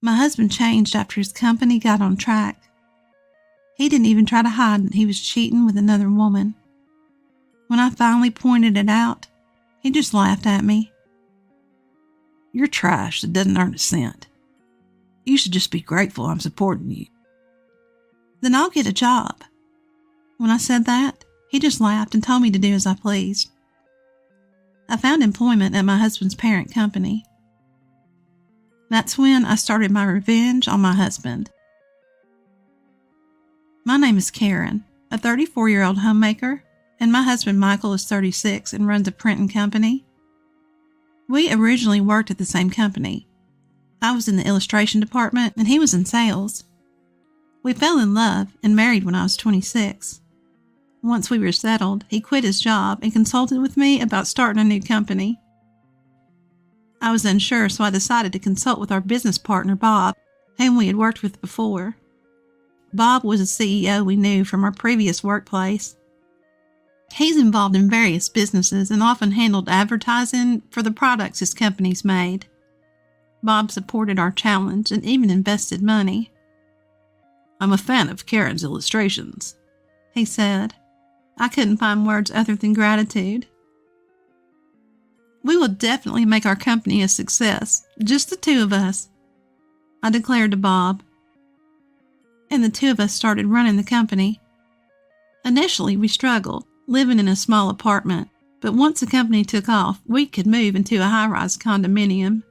My husband changed after his company got on track. He didn't even try to hide that he was cheating with another woman. When I finally pointed it out, he just laughed at me. You're trash that doesn't earn a cent. You should just be grateful I'm supporting you. Then I'll get a job. When I said that, he just laughed and told me to do as I pleased. I found employment at my husband's parent company. That's when I started my revenge on my husband. My name is Karen, a 34-year-old homemaker, and my husband Michael is 36 and runs a printing company. We originally worked at the same company. I was in the illustration department and he was in sales. We fell in love and married when I was 26. Once we were settled, he quit his job and consulted with me about starting a new company. I was unsure, so I decided to consult with our business partner, Bob, whom we had worked with before. Bob was a CEO we knew from our previous workplace. He's involved in various businesses and often handled advertising for the products his companies made. Bob supported our challenge and even invested money. I'm a fan of Karen's illustrations, he said. I couldn't find words other than gratitude. We will definitely make our company a success, just the two of us, I declared to Bob. And the two of us started running the company. Initially, we struggled, living in a small apartment, but once the company took off, we could move into a high-rise condominium.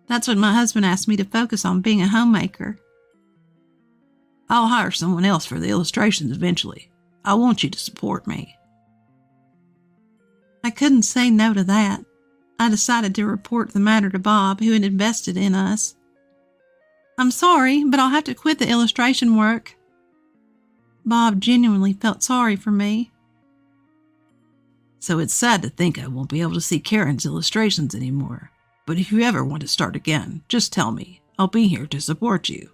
That's when my husband asked me to focus on being a homemaker. I'll hire someone else for the illustrations eventually. I want you to support me. I couldn't say no to that. I decided to report the matter to Bob, who had invested in us. I'm sorry, but I'll have to quit the illustration work. Bob genuinely felt sorry for me. So it's sad to think I won't be able to see Karen's illustrations anymore. But if you ever want to start again, just tell me. I'll be here to support you.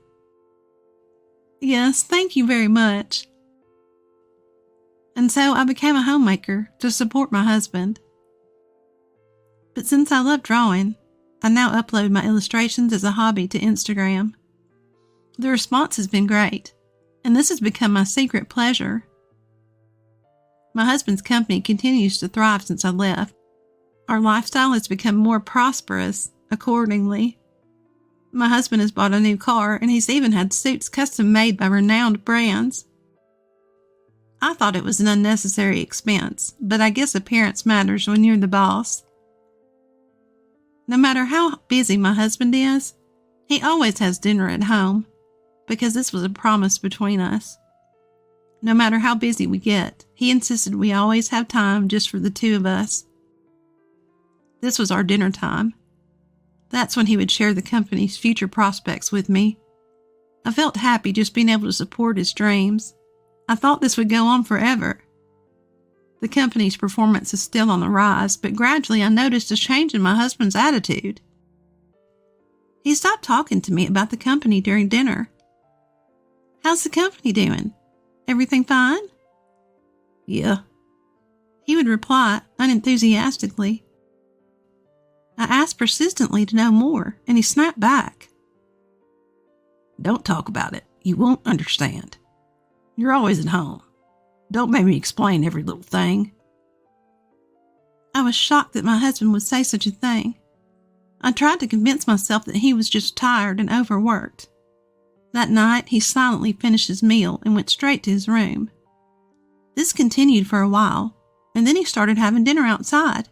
Yes, thank you very much. And so I became a homemaker to support my husband. But since I love drawing, I now upload my illustrations as a hobby to Instagram. The response has been great, and this has become my secret pleasure. My husband's company continues to thrive since I left. Our lifestyle has become more prosperous accordingly. My husband has bought a new car, and he's even had suits custom made by renowned brands. I thought it was an unnecessary expense, but I guess appearance matters when you're the boss. No matter how busy my husband is, he always has dinner at home, because this was a promise between us. No matter how busy we get, he insisted we always have time just for the two of us. This was our dinner time. That's when he would share the company's future prospects with me. I felt happy just being able to support his dreams. I thought this would go on forever. The company's performance is still on the rise, but gradually I noticed a change in my husband's attitude. He stopped talking to me about the company during dinner. How's the company doing? Everything fine? Yeah. He would reply unenthusiastically. I asked persistently to know more, and he snapped back. Don't talk about it. You won't understand. You're always at home. Don't make me explain every little thing. I was shocked that my husband would say such a thing. I tried to convince myself that he was just tired and overworked. That night, he silently finished his meal and went straight to his room. This continued for a while, and then he started having dinner outside.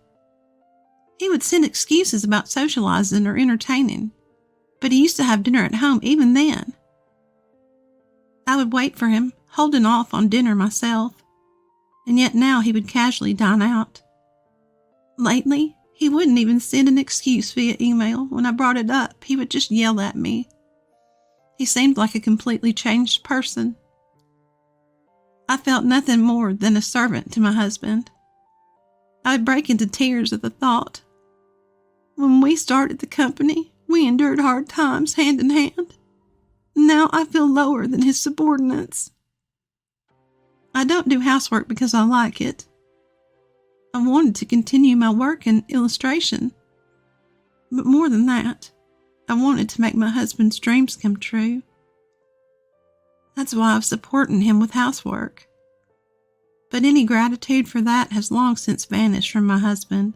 He would send excuses about socializing or entertaining, but he used to have dinner at home even then. I would wait for him, holding off on dinner myself, and yet now he would casually dine out. Lately, he wouldn't even send an excuse via email. When I brought it up, he would just yell at me. He seemed like a completely changed person. I felt nothing more than a servant to my husband. I would break into tears at the thought. When we started the company, we endured hard times hand in hand. Now I feel lower than his subordinates. I don't do housework because I like it. I wanted to continue my work in illustration. But more than that, I wanted to make my husband's dreams come true. That's why I've supported him with housework. But any gratitude for that has long since vanished from my husband.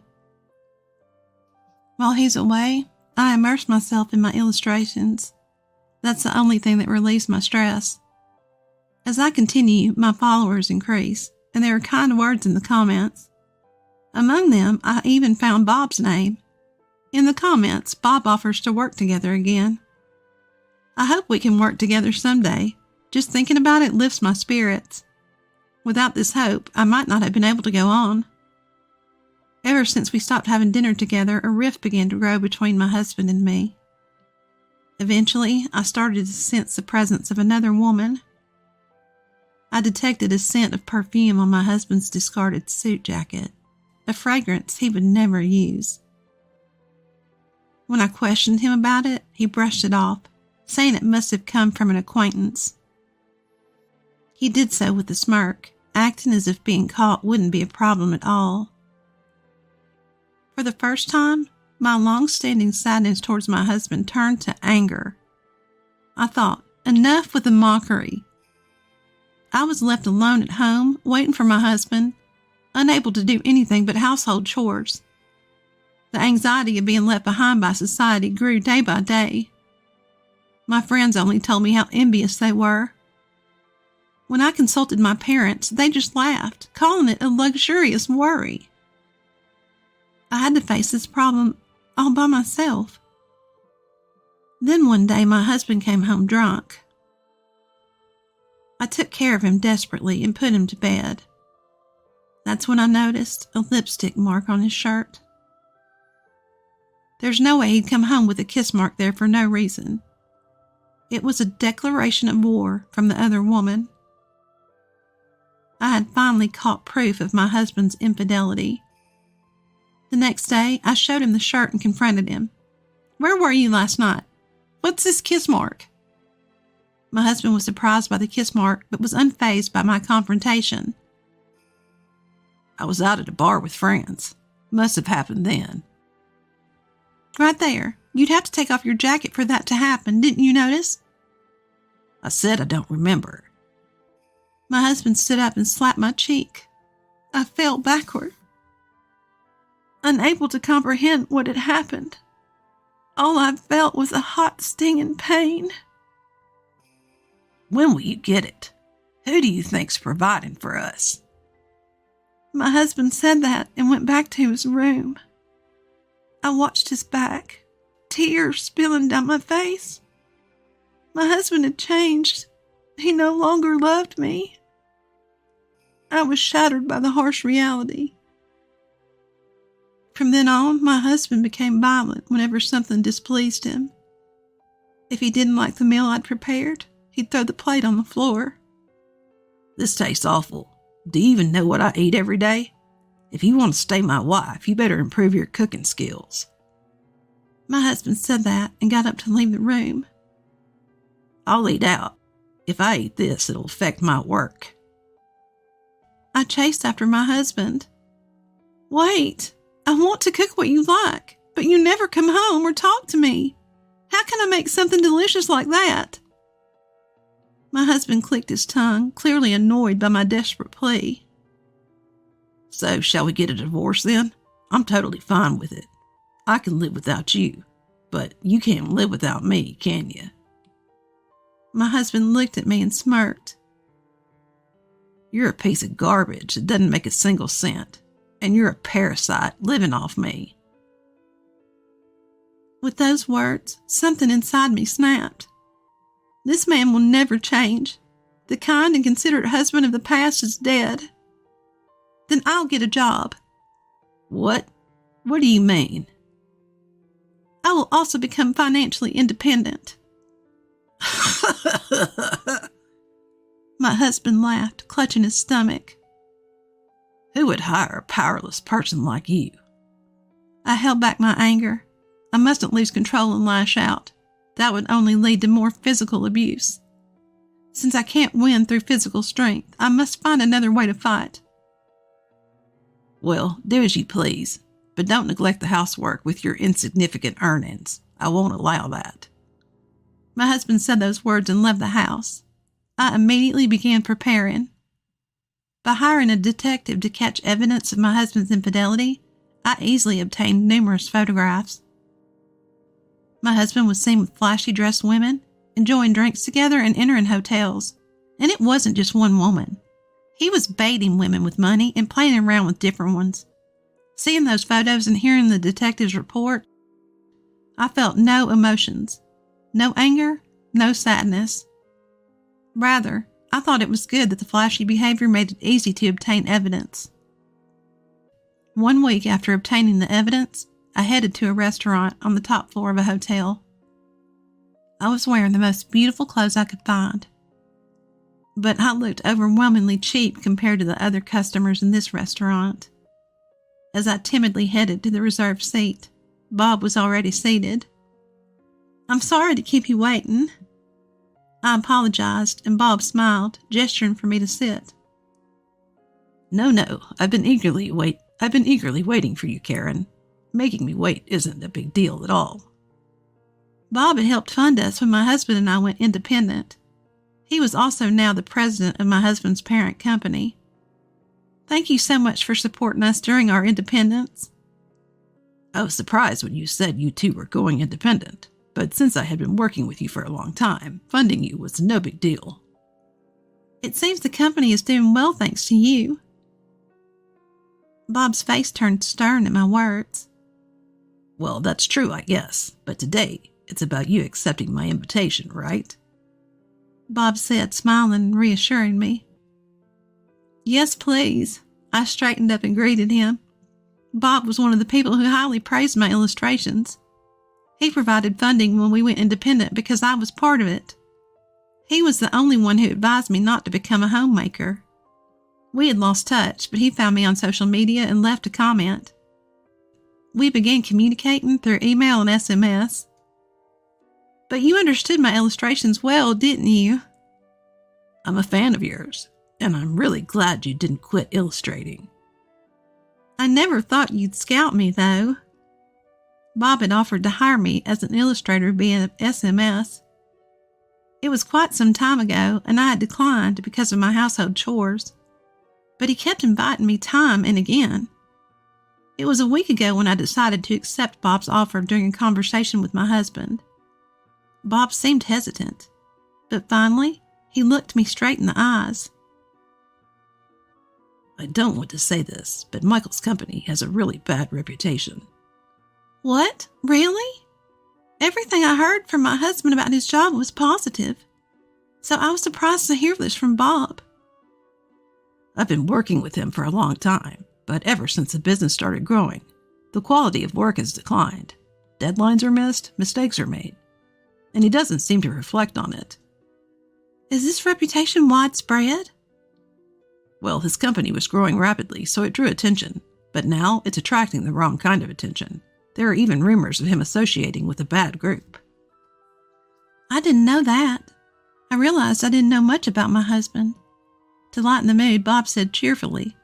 While he's away, I immerse myself in my illustrations. That's the only thing that relieves my stress. As I continue, my followers increase, and there are kind words in the comments. Among them, I even found Bob's name. In the comments, Bob offers to work together again. I hope we can work together someday. Just thinking about it lifts my spirits. Without this hope, I might not have been able to go on. Ever since we stopped having dinner together, a rift began to grow between my husband and me. Eventually, I started to sense the presence of another woman. I detected a scent of perfume on my husband's discarded suit jacket, a fragrance he would never use. When I questioned him about it, he brushed it off, saying it must have come from an acquaintance. He did so with a smirk, acting as if being caught wouldn't be a problem at all. For the first time, my long-standing sadness towards my husband turned to anger. I thought, enough with the mockery. I was left alone at home, waiting for my husband, unable to do anything but household chores. The anxiety of being left behind by society grew day by day. My friends only told me how envious they were. When I consulted my parents, they just laughed, calling it a luxurious worry. I had to face this problem all by myself. Then one day my husband came home drunk. I took care of him desperately and put him to bed. That's when I noticed a lipstick mark on his shirt. There's no way he'd come home with a kiss mark there for no reason. It was a declaration of war from the other woman. I had finally caught proof of my husband's infidelity. The next day, I showed him the shirt and confronted him. "Where were you last night? What's this kiss mark?" My husband was surprised by the kiss mark, but was unfazed by my confrontation. "I was out at a bar with friends. Must have happened then." "Right there. You'd have to take off your jacket for that to happen, didn't you notice?" "I said I don't remember." My husband stood up and slapped my cheek. I fell backward, unable to comprehend what had happened. All I felt was a hot stinging pain. "When will you get it? Who do you think's providing for us?" My husband said that and went back to his room. I watched his back, tears spilling down my face. My husband had changed. He no longer loved me. I was shattered by the harsh reality. From then on, my husband became violent whenever something displeased him. If he didn't like the meal I'd prepared, he'd throw the plate on the floor. "This tastes awful. Do you even know what I eat every day? If you want to stay my wife, you better improve your cooking skills." My husband said that and got up to leave the room. "I'll eat out. If I eat this, it'll affect my work." I chased after my husband. "Wait, I want to cook what you like, but you never come home or talk to me. How can I make something delicious like that?" My husband clicked his tongue, clearly annoyed by my desperate plea. "So, shall we get a divorce then? I'm totally fine with it. I can live without you, but you can't live without me, can you?" My husband looked at me and smirked. "You're a piece of garbage that doesn't make a single cent, and you're a parasite living off me." With those words, something inside me snapped. This man will never change. The kind and considerate husband of the past is dead. Then I'll get a job. "What? What do you mean?" "I will also become financially independent." My husband laughed, clutching his stomach. "Who would hire a powerless person like you?" I held back my anger. I mustn't lose control and lash out. That would only lead to more physical abuse. Since I can't win through physical strength, I must find another way to fight. "Well, do as you please, but don't neglect the housework with your insignificant earnings. I won't allow that." My husband said those words and left the house. I immediately began preparing. By hiring a detective to catch evidence of my husband's infidelity, I easily obtained numerous photographs. My husband was seen with flashy dressed women, enjoying drinks together and entering hotels. And it wasn't just one woman. He was baiting women with money and playing around with different ones. Seeing those photos and hearing the detective's report, I felt no emotions, no anger, no sadness. Rather, I thought it was good that the flashy behavior made it easy to obtain evidence. 1 week after obtaining the evidence, I headed to a restaurant on the top floor of a hotel. I was wearing the most beautiful clothes I could find, but I looked overwhelmingly cheap compared to the other customers in this restaurant. As I timidly headed to the reserved seat, Bob was already seated. "I'm sorry to keep you waiting." I apologized, and Bob smiled, gesturing for me to sit. No, I've been eagerly waiting for you, Karen. Making me wait isn't a big deal at all." Bob had helped fund us when my husband and I went independent. He was also now the president of my husband's parent company. "Thank you so much for supporting us during our independence." "I was surprised when you said you two were going independent, but since I had been working with you for a long time, funding you was no big deal." "It seems the company is doing well thanks to you." Bob's face turned stern at my words. "Well, that's true, I guess, but today it's about you accepting my invitation, right?" Bob said, smiling and reassuring me. "Yes, please." I straightened up and greeted him. Bob was one of the people who highly praised my illustrations. He provided funding when we went independent because I was part of it. He was the only one who advised me not to become a homemaker. We had lost touch, but he found me on social media and left a comment. We began communicating through email and SMS. "But you understood my illustrations well, didn't you?" "I'm a fan of yours, and I'm really glad you didn't quit illustrating." "I never thought you'd scout me, though." Bob had offered to hire me as an illustrator via SMS. It was quite some time ago, and I had declined because of my household chores. But he kept inviting me time and again. It was a week ago when I decided to accept Bob's offer during a conversation with my husband. Bob seemed hesitant, but finally, he looked me straight in the eyes. "I don't want to say this, but Michael's company has a really bad reputation." "What? Really?" Everything I heard from my husband about his job was positive, so I was surprised to hear this from Bob. "I've been working with him for a long time, but ever since the business started growing, the quality of work has declined. Deadlines are missed, mistakes are made, and he doesn't seem to reflect on it." "Is this reputation widespread?" "Well, his company was growing rapidly, so it drew attention, but now it's attracting the wrong kind of attention. There are even rumors of him associating with a bad group." I didn't know that. I realized I didn't know much about my husband. To lighten the mood, Bob said cheerfully,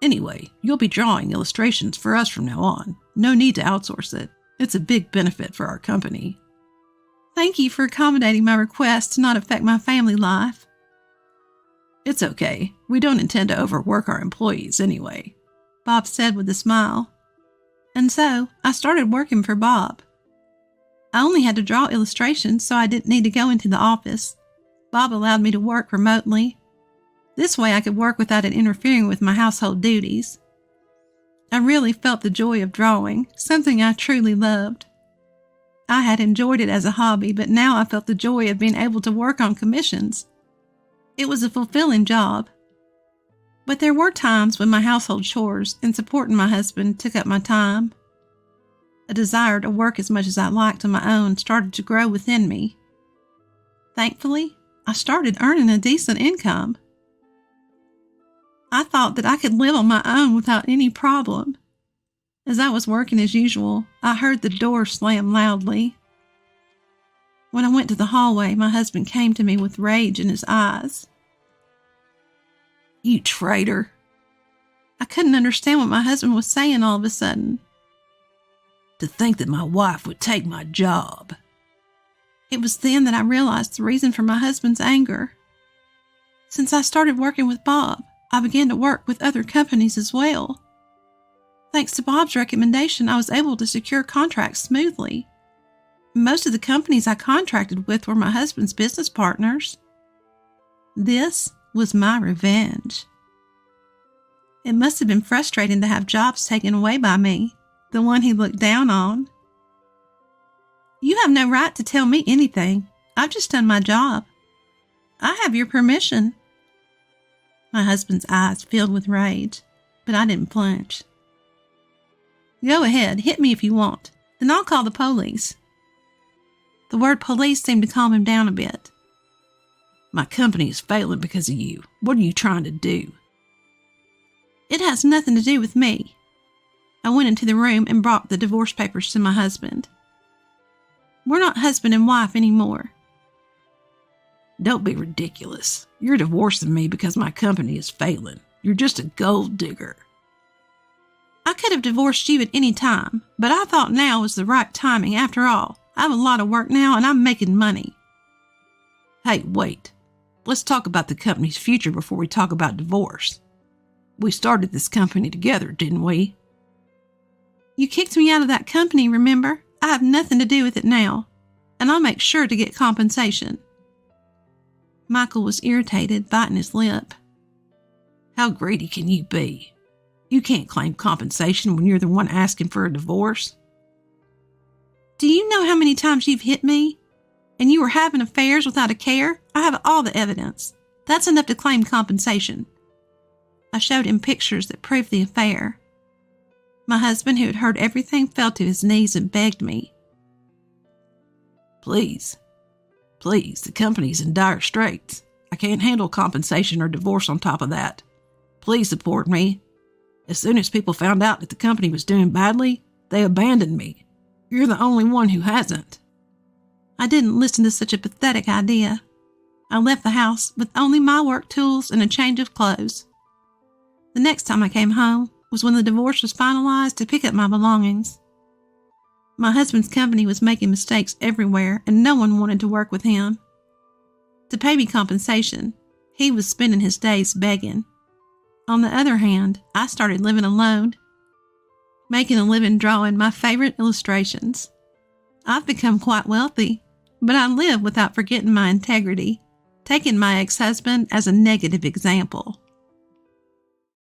"Anyway, you'll be drawing illustrations for us from now on. No need to outsource it. It's a big benefit for our company." "Thank you for accommodating my request to not affect my family life." "It's okay. We don't intend to overwork our employees anyway," Bob said with a smile. And so, I started working for Bob. I only had to draw illustrations, so I didn't need to go into the office. Bob allowed me to work remotely. This way I could work without it interfering with my household duties. I really felt the joy of drawing, something I truly loved. I had enjoyed it as a hobby, but now I felt the joy of being able to work on commissions. It was a fulfilling job. But there were times when my household chores and supporting my husband took up my time. A desire to work as much as I liked on my own started to grow within me. Thankfully, I started earning a decent income. I thought that I could live on my own without any problem. As I was working as usual, I heard the door slam loudly. When I went to the hallway, my husband came to me with rage in his eyes. "You traitor." I couldn't understand what my husband was saying all of a sudden. To think that my wife would take my job. It was then that I realized the reason for my husband's anger. Since I started working with Bob, I began to work with other companies as well. Thanks to Bob's recommendation, I was able to secure contracts smoothly. Most of the companies I contracted with were my husband's business partners. This was my revenge. It must have been frustrating to have jobs taken away by me, the one he looked down on. You have no right to tell me anything. I've just done my job. I have your permission. My husband's eyes filled with rage, but I didn't flinch. Go ahead, hit me if you want. Then I'll call the police. The word police seemed to calm him down a bit. My company is failing because of you. What are you trying to do? It has nothing to do with me. I went into the room and brought the divorce papers to my husband. We're not husband and wife anymore. Don't be ridiculous. You're divorcing me because my company is failing. You're just a gold digger. I could have divorced you at any time, but I thought now was the right timing. After all, I have a lot of work now and I'm making money. Hey, wait. Let's talk about the company's future before we talk about divorce. We started this company together, didn't we? You kicked me out of that company, remember? I have nothing to do with it now, and I'll make sure to get compensation. Michael was irritated, biting his lip. How greedy can you be? You can't claim compensation when you're the one asking for a divorce. Do you know how many times you've hit me? And you were having affairs without a care? I have all the evidence. That's enough to claim compensation. I showed him pictures that proved the affair. My husband, who had heard everything, fell to his knees and begged me. Please, the company's in dire straits. I can't handle compensation or divorce on top of that. Please support me. As soon as people found out that the company was doing badly, they abandoned me. You're the only one who hasn't. I didn't listen to such a pathetic idea. I left the house with only my work tools and a change of clothes. The next time I came home was when the divorce was finalized to pick up my belongings. My husband's company was making mistakes everywhere and no one wanted to work with him. To pay me compensation, he was spending his days begging. On the other hand, I started living alone, making a living drawing my favorite illustrations. I've become quite wealthy, but I live without forgetting my integrity, taking my ex-husband as a negative example.